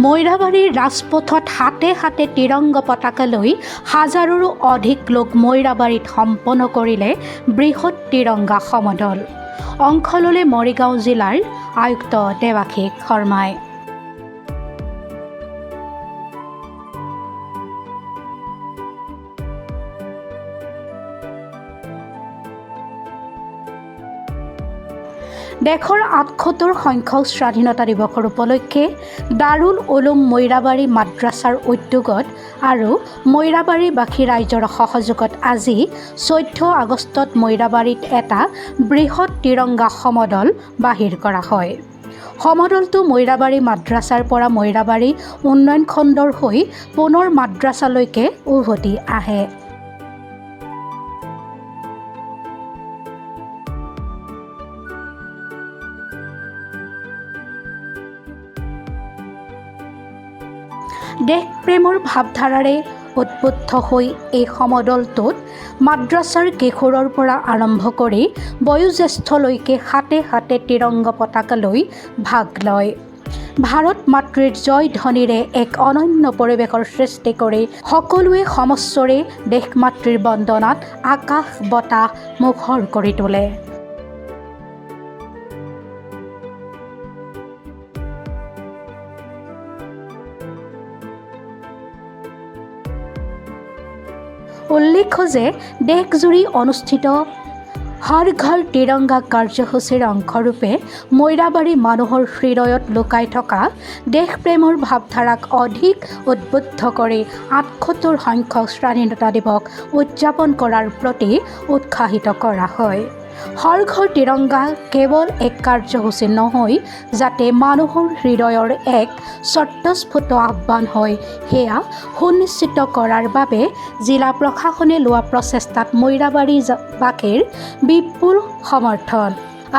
মৈৰাবাৰীৰ ৰাজপথত হাতে হাতে তিৰংগ পতাকা লৈ হাজাৰৰো অধিক লোক মৈৰাবাৰীত সম্পন্ন কৰিলে বৃহৎ তিৰংগা সমদল। অংশ ল'লে মৰিগাঁও জিলাৰ আয়ুক্ত দেৱাশীষ শৰ্মাই। দেশৰ ৭৮ সংখ্যক স্বাধীনতা দিৱসৰ উপলক্ষে দাৰুল উলুম মৈৰাবাৰী মাদ্ৰাছাৰ উদ্যোগত আৰু মৈৰাবাৰীবাসী ৰাইজৰ সহযোগত আজি ১৪ আগষ্টত মৈৰাবাৰীত এটা বৃহৎ তিৰংগা সমদল বাহিৰ কৰা হয়। সমদলটো মৈৰাবাৰী মাদ্ৰাছাৰ পৰা মৈৰাবাৰী উন্নয়ন খণ্ডৰ হৈ পুনৰ মাদ্ৰাছালৈকে উভতি আহে। দেশপ্ৰেমৰ ভাৱধাৰাৰে উদ্বুদ্ধ হৈ এই সমদলটোত মাদ্ৰাছাৰ কিশোৰৰ পৰা আৰম্ভ কৰি বয়োজ্যেষ্ঠলৈকে হাতে হাতে তিৰংগ পতাকা লৈ ভাগ লয়। ভাৰত মাতৃৰ জয় ধ্বনিৰে এক অনন্য পৰিৱেশৰ সৃষ্টি কৰি সকলোৱে সমস্বৰে দেশ মাতৃৰ বন্দনাত আকাশ বতাহ মুখৰ কৰি তোলে। উল্লেখ্য যে দেশজুৰি অনুষ্ঠিত হৰ ঘৰ তিৰংগা কাৰ্যসূচীৰ অংশৰূপে মৈৰাবাৰী মানুহৰ হৃদয়ত লুকাই থকা দেশপ্ৰেমৰ ভাৱধাৰাক অধিক উদ্বুদ্ধ কৰি ৭৮ সংখ্যক স্বাধীনতা দিৱস উদযাপন কৰাৰ প্ৰতি উৎসাহিত কৰা হয়। হৰ ঘৰ তিৰংগা কেৱল এক কাৰ্যসূচী নহয়, যাতে মানুহৰ হৃদয়ৰ এক স্বতঃস্ফূৰ্ত আহ্বান হয়, সেয়া সুনিশ্চিত কৰাৰ বাবে জিলা প্ৰশাসনে লোৱা প্ৰচেষ্টাত মৈৰাবাৰীবাসীৰ বিপুল সমৰ্থন।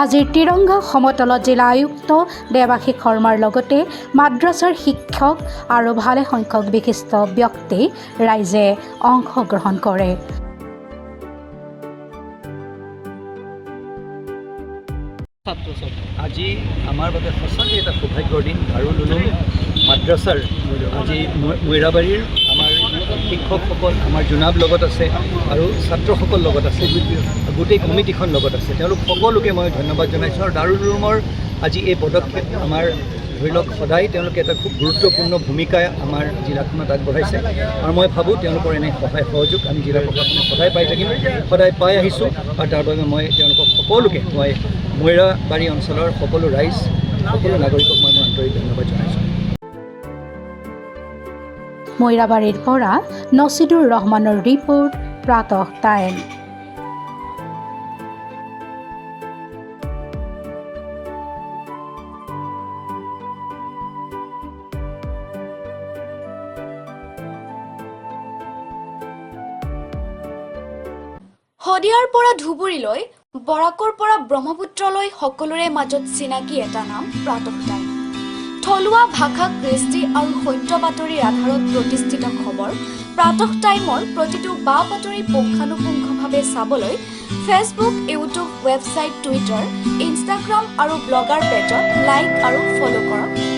আজিৰ তিৰংগা সমদলত জিলা আয়ুক্ত দেৱাশীষ শৰ্মাৰ লগতে মাদ্ৰাছাৰ শিক্ষক আৰু ভালেসংখ্যক বিশিষ্ট ব্যক্তি ৰাইজে অংশগ্ৰহণ কৰে। আজি আমাৰ বাবে সঁচাকৈ এটা সৌভাগ্যৰ দিন। দাৰুল উলুম মাদ্ৰাছাৰ আজি মৈৰাবাৰীৰ আমাৰ শিক্ষকসকল, আমাৰ জোনাব লগত আছে আৰু ছাত্ৰসকল লগত আছে, গোটেই কমিটিখন লগত আছে। তেওঁলোক সকলোকে মই ধন্যবাদ জনাইছোঁ। আৰু দাৰুল উলুমৰ আজি এই পদক্ষেপ আমাৰ ধৰি লওক সদায় তেওঁলোকে এটা খুব গুৰুত্বপূৰ্ণ ভূমিকা আমাৰ জিলাখনত আগবঢ়াইছে আৰু মই ভাবোঁ তেওঁলোকৰ এনে সহায় সহযোগ আমি জিলা প্ৰশাসনে সদায় পাই থাকিম, সদায় পাই আহিছোঁ। আৰু তাৰ বাবে মই তেওঁলোকক সকলোকে মই মৈৰাবাৰী অঞ্চলৰ সকলো ৰাইজ, সকলো নাগৰিকক মই আন্তৰিক ধন্যবাদ জনাইছোঁ। মৈৰাবাৰীৰ পৰা নছিদুৰ ৰহমানৰ ৰিপৰ্ট, প্ৰাতঃ টাইম। শদিয়াৰ পৰা ধুবুৰীলৈ, বৰাকৰ পৰা ব্ৰহ্মপুত্ৰলৈ সকলোৰে মাজত চিনাকি এটা নাম প্ৰাতঃ টাইম। থলুৱা ভাষা, কৃষ্টি আৰু সত্য বাতৰিৰ আধাৰত প্ৰতিষ্ঠিত খবৰ প্ৰাতঃ টাইমৰ প্ৰতিটো বা বাতৰি পুংখানুপুংখভাৱে চাবলৈ Facebook, YouTube, website, Twitter, Instagram আৰু ব্লগাৰ পেজত লাইক আৰু ফ'ল' কৰক।